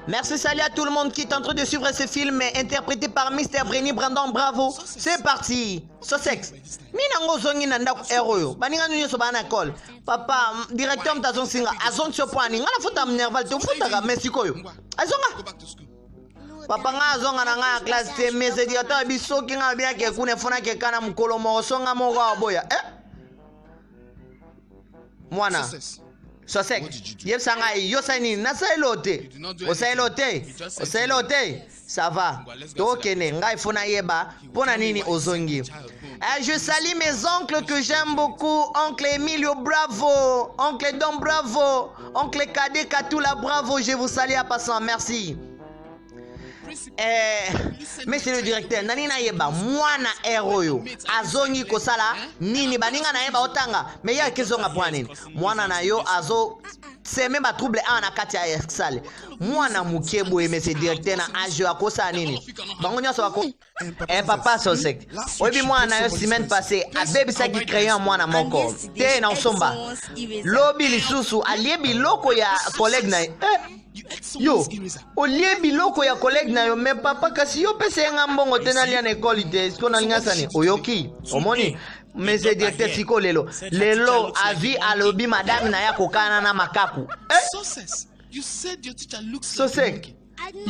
Merci, salut à tout le monde qui est en train de suivre ce film interprété par Mr. Brenny Brandon. Bravo, c'est parti. Sosex. Minango zongi nanda héros. Baninga nunyo so bana call. Papa, directeur mtazon singa azon chopani. Ngana futa mnerval te futa ga Mexico yo. Azonga. Papa nga azonga na nga classe te mesedi ata biso kinga bia ke kune fona ke kana mkolo mo songa mo ga boya. Mwana. Sosek, yep sanga yo sani na sailote. O sailote. Ça va. Tokene ngai fona yeba pona nini ozongi. Je salue mes oncles que j'aime beaucoup, oncle Emilio bravo, oncle Don bravo, oncle Kade Katula bravo, je vous salue à passant, merci. Monsieur le directeur, nani na yeba mwana héros azongi kosala nini baninga na yeba otanga mais ya kezonga pwanini mwana na yo azo seme ba trouble na kati ya exal mwana mukebo monsieur directeur na age akosa nini bango nyoso bako papa Sosek obi mwana yo semaine passée abebisa ki crayon mwana moko te na osomba lobi lisusu aliebi loko ya collègue na yo olie biloko ya collègue na yo me papa kasi yo pese nga mbongo tena lia na école te siko na linga sani oyoki omoni monsieur directeur siko lelo avi alobi madame na ya kokana na makaku you said your teacher looks Sosek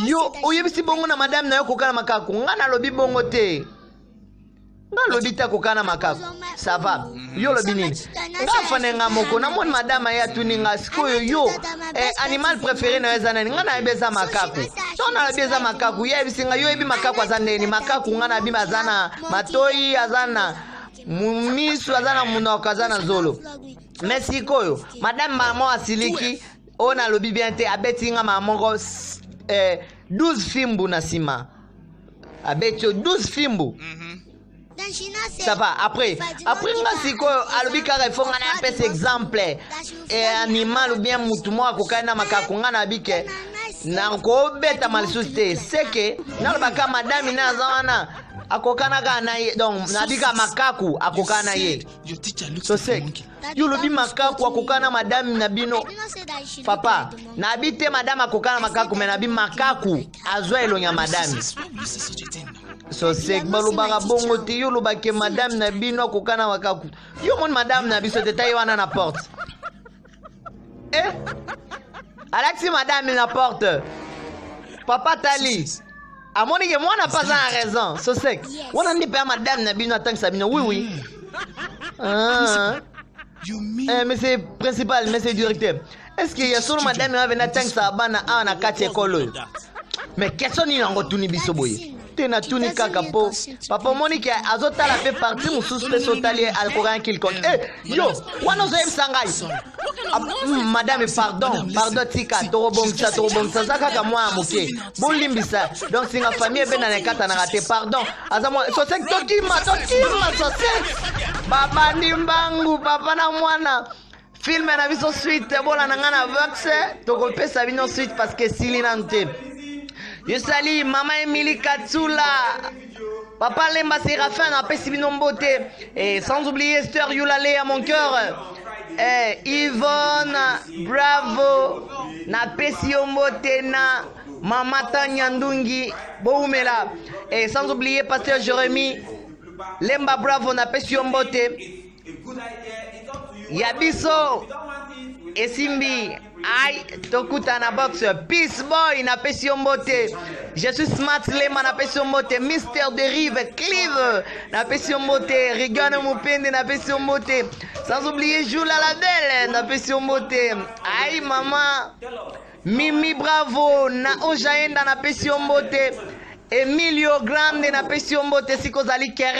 yo oyebisi bongo na madame na yo kokana makaku nga na lobi bongo te nga lobi ta kokana makaku ça va yo lobi nini nga fane nga moko na mon madame ya tuninga siko yo animal préféré na ezana nga na ebeza makaku so na ebeza makaku ye bisinga yo ebi makaku azandeni makaku nga na bima azana matoi azana mumisu azana munoko azana zolo merci koyo madame maman asiliki ona lobi bien te abeti nga mamongo 12 fimbu na sima abeti 12 fimbu. Ça va, après nga siko alobi kaka ifo nga na pese exemple animal ou bien mutu mo akokana makaku nga na bike na ko beta malisusu te seke na lobaka madame na zana akokana ka na ye donc na bika makaku akokana ye so sek yo lobi makaku akokana madame na bino papa na bite madame akokana makaku me na bi makaku azwa elonya madame so sek balobaka bongo te yo lobake madame na bino akokana makaku yo mon madame na biso te tayi wana na porte Alexis madame na porte papa tali amoni ke mwana pas en raison so sek wana ndi pe madame na bino atang sabino oui monsieur principal monsieur directeur est-ce que ya solo madame na vena tang sabana na kati ekolo mais question ni nango tuni biso boye tena tuni kaka po papa Monique azotala pe parti mususu pe sotali alcoran quelconque yo wana zo emsangai madame pardon tika torobongisa zaka ka mwa moke bolimbisa donc singa famille be na nekata na rate pardon azamo so sek tokima so sek baba ndimbangu papa na mwana film na biso suite bola na ngana vaxe tokopesa bino suite parce que silinante. Je salue maman Emily Katsula, papa Lemba Séraphin, na pesi binombote, et sans oublier Esther Youlale à mon cœur, Yvonne, bravo, na pesi ombote na Mama Tanya Ndungi, Boumela, et sans oublier Pasteur Jérémy, Lemba bravo, na pesi ombote, Yabiso, et Simbi. Aïe, Tokuta na box, Peace Boy na pesi ombote, je suis Smart Lema na pesi ombote, Mister Derive, Clive na pesi ombote, Rigano Mupende na pesi ombote, sans oublier Jula la Belle na pesi ombote, aïe maman, Mimi bravo na Ojaenda na pesi ombote, Emilio Grande na pesi ombote, Siko Zali Kere.